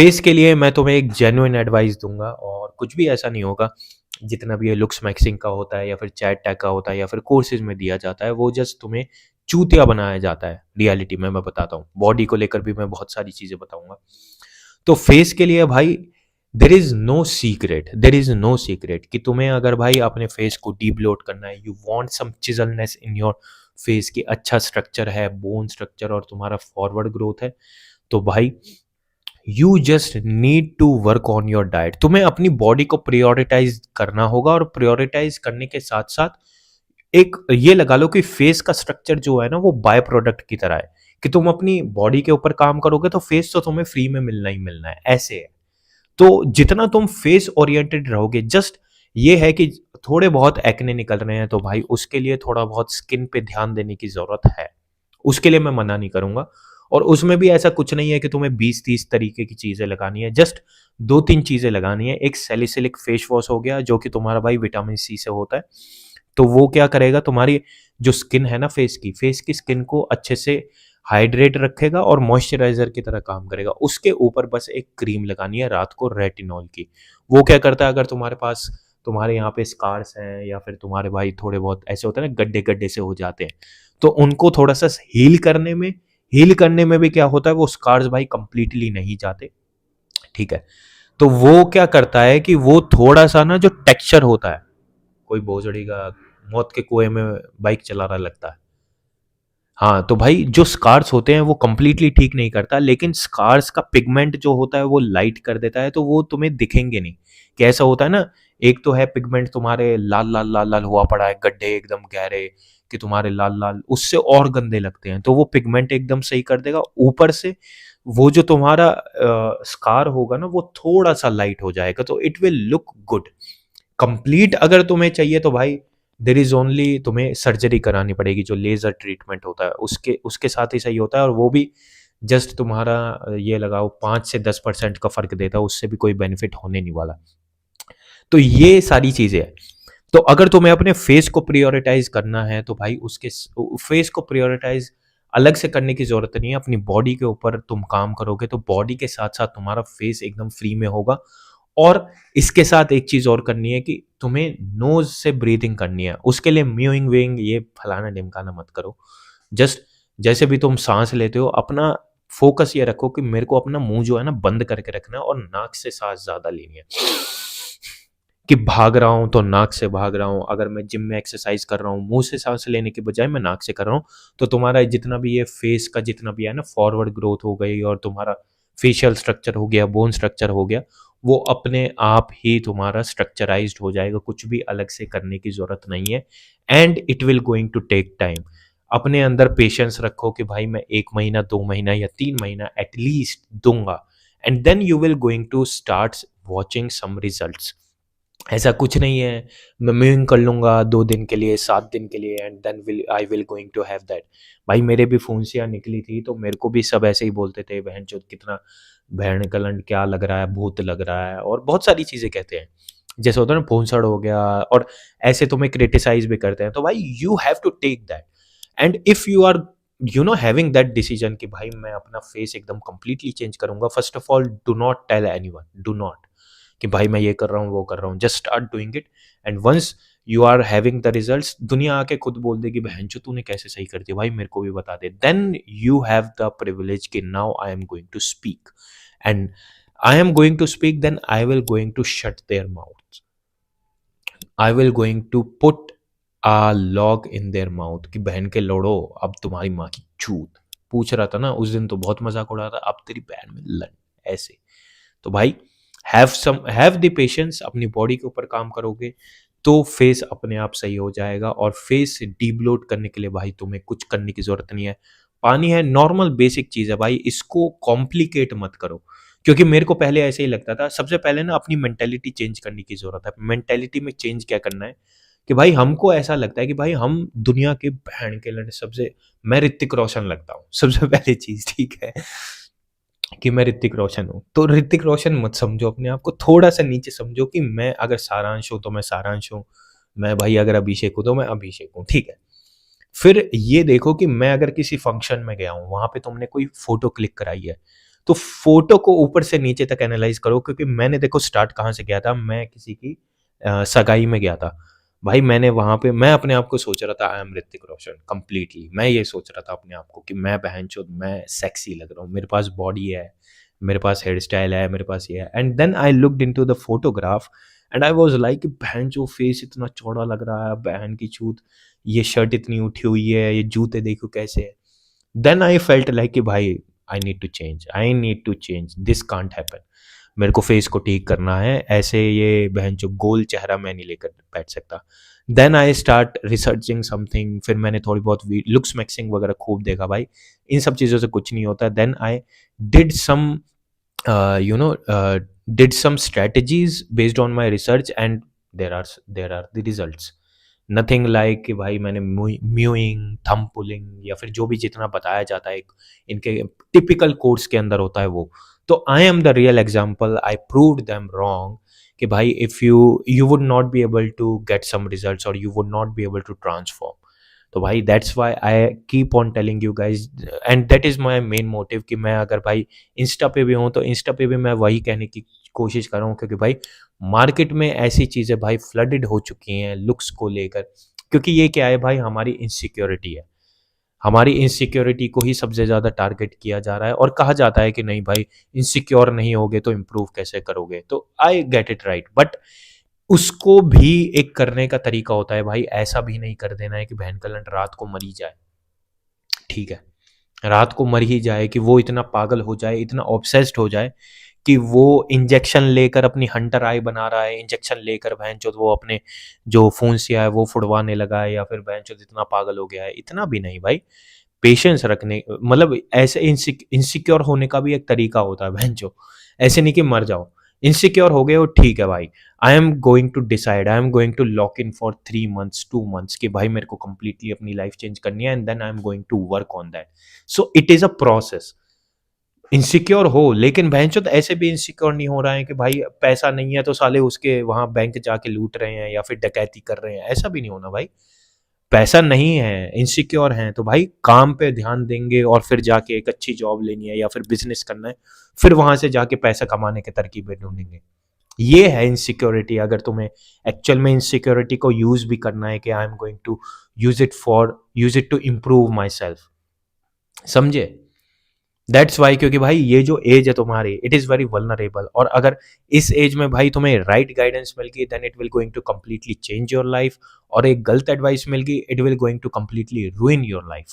Face के लिए मैं तुम्हें एक जेन्युइन एडवाइस दूंगा और कुछ भी ऐसा नहीं होगा। जितना भी ये लुक्स मैक्सिंग का होता है या फिर चैट टैग का होता है या फिर कोर्सेज में दिया जाता है, वो जस्ट तुम्हें चूतिया बनाया जाता है। रियलिटी में मैं बताता हूँ, बॉडी को लेकर भी मैं बहुत सारी चीजें बताऊंगा। तो फेस के लिए भाई देर इज नो सीक्रेट कि तुम्हें अगर भाई अपने फेस को डीब्लोट करना है, you want some chiselness in your face की, अच्छा स्ट्रक्चर है, बोन स्ट्रक्चर और तुम्हारा फॉरवर्ड ग्रोथ है, तो भाई you just need to work on your diet. तुम्हें अपनी बॉडी को प्रायोरिटाइज करना होगा और प्रायोरिटाइज करने के साथ साथ एक ये लगा लो कि फेस का स्ट्रक्चर जो है ना, वो बाय प्रोडक्ट की तरह है कि तुम अपनी बॉडी के ऊपर काम करोगे तो फेस तो तुम्हें फ्री में मिलना ही मिलना है, ऐसे है। तो जितना तुम फेस ओरिएंटेड रहोगे, जस्ट ये है कि थोड़े बहुत एक्ने निकल रहे हैं तो भाई उसके लिए थोड़ा बहुत स्किन पे ध्यान देने की जरूरत है। उसके लिए मैं मना नहीं करूंगा। और उसमें भी ऐसा कुछ नहीं है कि तुम्हें 20-30 तरीके की चीजें लगानी है, जस्ट 2-3 चीजें लगानी है। एक सैलिसिलिक फेस वॉश हो गया जो कि तुम्हारा भाई विटामिन सी से होता है। तो वो क्या करेगा, तुम्हारी जो स्किन है ना, फेस की स्किन को अच्छे से हाइड्रेट रखेगा और मॉइस्चराइजर की तरह काम करेगा। उसके ऊपर बस एक क्रीम लगानी है रात को, रेटिनॉल की। वो क्या करता है, अगर तुम्हारे पास तुम्हारे यहाँ पे स्कार्स हैं या फिर तुम्हारे भाई थोड़े बहुत ऐसे होते हैं ना, गड्ढे गड्ढे से हो जाते हैं, तो उनको थोड़ा सा हील करने में भी क्या होता है, वो स्कार्स भाई कंप्लीटली नहीं जाते। ठीक है। तो वो क्या करता है कि वो थोड़ा सा ना जो टेक्सचर होता है, कोई भोसड़ी का मौत के कुएं में बाइक चला रहा लगता है। हाँ, तो भाई जो स्कार्स होते हैं वो कंप्लीटली ठीक नहीं करता, लेकिन स्कार्स का पिगमेंट जो होता है वो लाइट कर देता है, तो वो तुम्हें दिखेंगे नहीं। कैसा होता है ना, एक तो है पिगमेंट तुम्हारे लाल लाल लाल लाल हुआ पड़ा है, गड्ढे एकदम गहरे कि तुम्हारे लाल लाल, उससे और गंदे लगते हैं, तो वो पिगमेंट एकदम सही कर देगा। ऊपर से वो जो तुम्हारा स्कार होगा ना, वो थोड़ा सा लाइट हो जाएगा, तो it will look good. Complete अगर तुम्हें चाहिए तो भाई देर इज ओनली तुम्हें सर्जरी करानी पड़ेगी, जो लेजर ट्रीटमेंट होता है उसके उसके साथ ही सही होता है। और वो भी जस्ट तुम्हारा ये लगाओ 5 से 10% का फर्क देता है, उससे भी कोई बेनिफिट होने नहीं वाला। तो ये सारी चीजें हैं। तो अगर तुम्हें अपने फेस को प्रायोरिटाइज करना है तो भाई उसके फेस को प्रायोरिटाइज अलग से करने की जरूरत नहीं है। अपनी बॉडी के ऊपर तुम काम करोगे तो बॉडी के साथ साथ तुम्हारा फेस एकदम फ्री में होगा। और इसके साथ एक चीज और करनी है कि तुम्हें नोज से ब्रीदिंग करनी है। उसके लिए म्यूइंग वेइंग ये फलाना ढिमकाना मत करो। जस्ट जैसे भी तुम सांस लेते हो, अपना फोकस ये रखो कि मेरे को अपना मुंह जो है ना बंद करके रखना है और नाक से सांस ज्यादा लेनी है। कि भाग रहा हूं तो नाक से भाग रहा हूं, अगर मैं जिम में एक्सरसाइज कर रहा हूं मुंह से सांस लेने के बजाय मैं नाक से कर रहा हूं, तो तुम्हारा जितना भी ये फेस का जितना भी है ना, फॉरवर्ड ग्रोथ हो गई और तुम्हारा फेशियल स्ट्रक्चर हो गया, बोन स्ट्रक्चर हो गया, वो अपने आप ही तुम्हारा स्ट्रक्चराइज्ड हो जाएगा। कुछ भी अलग से करने की जरूरत नहीं है। And it will going to take time. अपने अंदर पेशेंस रखो कि भाई मैं 1 महीना 2 महीना या 3 महीना एटलीस्ट दूंगा, and then you will going to start watching some results. ऐसा कुछ नहीं है मैं म्यूइंग कर लूंगा 2 दिन के लिए, 7 दिन के लिए, and then will I will going to have that. भाई मेरे भी फुंसियाँ निकली थी तो मेरे को भी सब ऐसे ही बोलते थे, बहन चोद कितना भैण कलंड क्या लग रहा है, भूत लग रहा है, और बहुत सारी चीजें कहते हैं। जैसे होता है ना भूसड़ हो गया, और ऐसे तुम्हें क्रिटिसाइज भी करते हैं। तो भाई you have to take that. And if you are having that decision कि भाई मैं अपना फेस एकदम कंप्लीटली चेंज करूंगा, first of all do not tell anyone, do not कि भाई मैं ये कर रहा हूँ वो कर रहा हूँ। Just start doing it, and once you are having the results, दुनिया आके खुद बोल देगी बहन जो तूने कैसे सही कर दिया, भाई मेरे को भी बता दे। Then you have the privilege कि now I am going to speak, and I am going to speak, then I will going to shut their mouth, I will going to put a log in their mouth कि बहन के लोड़ो अब तुम्हारी माँ की चूत। पूछ रहा था ना उस दिन तो बहुत मजाक उड़ा रहा था, अब तेरी बहन में लन ऐसे। तो भाई हैव द पेशेंस, अपनी बॉडी के ऊपर काम करोगे तो फेस अपने आप सही हो जाएगा। और फेस डीब्लोट करने के लिए भाई तुम्हें कुछ करने की जरूरत नहीं है। पानी है, नॉर्मल बेसिक चीज है भाई, इसको कॉम्प्लिकेट मत करो। क्योंकि मेरे को पहले ऐसे ही लगता था। सबसे पहले ना अपनी मेंटेलिटी चेंज करने की जरूरत है। मेंटेलिटी में चेंज क्या करना है कि भाई हमको ऐसा लगता है कि भाई हम दुनिया के बहन के लड़े सबसे, मैं ऋतिक रोशन लगता हूँ सबसे पहली चीज, ठीक है, कि मैं ऋतिक रोशन हूँ। तो ऋतिक रोशन मत समझो अपने आप को, थोड़ा सा नीचे समझो कि मैं अगर सारांश हूँ तो मैं सारांश हूँ, मैं भाई अगर अभिषेक हूँ तो मैं अभिषेक हूँ, ठीक है। फिर ये देखो कि मैं अगर किसी फंक्शन में गया हूँ, वहां पे तुमने कोई फोटो क्लिक कराई है, तो फ़ोटो को ऊपर से नीचे तक एनालाइज़ करो, क्योंकि मैंने देखो स्टार्ट कहाँ से किया था, मैं किसी की सगाई में गया था। भाई मैंने वहाँ पे मैं अपने आप को सोच रहा था I am Hrithik Roshan completely. मैं ये सोच रहा था अपने आप को कि मैं बहनचोद मैं सेक्सी लग रहा हूँ, मेरे पास बॉडी है, मेरे पास हेयर स्टाइल है, मेरे पास ये है। And then I looked into the photograph and I was like बहनचोद फेस इतना चौड़ा लग रहा है, बहन की चूत, ये शर्ट इतनी उठी हुई है, ये जूते देखो कैसे है। देन आई फेल्ट लाइक कि भाई I need to change, this can't happen. मेरे को फेस को ठीक करना है, ऐसे ये बहन जो गोल चेहरा मैं नहीं लेकर बैठ सकता। Then I start researching something, फिर मैंने थोड़ी बहुत लुक्स मैक्सिंग वगैरह खूब देखा भाई, इन सब चीज़ों से कुछ नहीं होता। Then I did some you know did some strategies based on my research and there are the results, nothing like कि भाई मैंने म्यूइंग थंब पुलिंग या फिर जो भी जितना बताया जाता है इनके टिपिकल कोर्स के अंदर होता है वो। तो I am the real example, I proved them wrong कि भाई if you would not be able to get some results और you would not be able to transform. तो भाई that's why I keep on telling you guys and that is my main motive कि मैं अगर भाई Insta पे भी हूँ तो इंस्टा पे भी मैं वही कहने की कोशिश कर रहा हूँ, क्योंकि भाई मार्केट में ऐसी चीज़ें भाई फ्लडेड हो चुकी हैं लुक्स को लेकर। क्योंकि ये क्या है भाई, हमारी इनसिक्योरिटी है, हमारी इनसिक्योरिटी को ही सबसे ज़्यादा टारगेट किया जा रहा है और कहा जाता है कि नहीं भाई इनसिक्योर नहीं होगे तो इम्प्रूव कैसे करोगे। तो I get it right, but उसको भी एक करने का तरीका होता है भाई, ऐसा भी नहीं कर देना है कि बहन का लंट रात को मरी जाए। ठीक है, रात को मर ही जाए कि वो इतना पागल हो जाए, इतना ऑब्सेस्ड हो जाए कि वो इंजेक्शन लेकर अपनी हंटर आई बना रहा है, इंजेक्शन लेकर बहनचोद वो अपने जो फुंसिया है वो फुड़वाने लगा है, या फिर बहनचोद इतना पागल हो गया है। इतना भी नहीं भाई, पेशेंस रखने मतलब ऐसे इनसिक्योर होने का भी एक तरीका होता है बहनचोद, ऐसे नहीं कि मर जाओ। इनसिक्योर हो गए हो ठीक है भाई, I am going to decide, I am going to lock in for 3 months 2 months कि भाई मेरे को कंप्लीटली अपनी लाइफ चेंज करनी है and then I am going to work on that. So it is a process. Insecure हो, लेकिन भैंचोद ऐसे भी इनसिक्योर नहीं हो रहा है कि भाई पैसा नहीं है तो साले उसके वहां बैंक जाके लूट रहे हैं या फिर डकैती कर रहे हैं, ऐसा भी नहीं होना भाई। पैसा नहीं है, इनसिक्योर हैं तो भाई काम पे ध्यान देंगे और फिर जाके एक अच्छी जॉब लेनी है या फिर बिजनेस करना है, फिर वहां से जाके पैसा कमाने के तरकीबें ढूंढेंगे। ये है इनसिक्योरिटी। अगर तुम्हें एक्चुअल में इनसिक्योरिटी को यूज भी करना है कि I am going to use it to improve my self, समझे? दैट्स वाई, क्योंकि भाई ये जो एज है तुम्हारी इट इज़ वेरी वल्नरेबल, और अगर इस एज में भाई तुम्हें राइट गाइडेंस मिल गई then it will going to completely change your life, और एक गलत एडवाइस मिल गई it will going to completely ruin your life.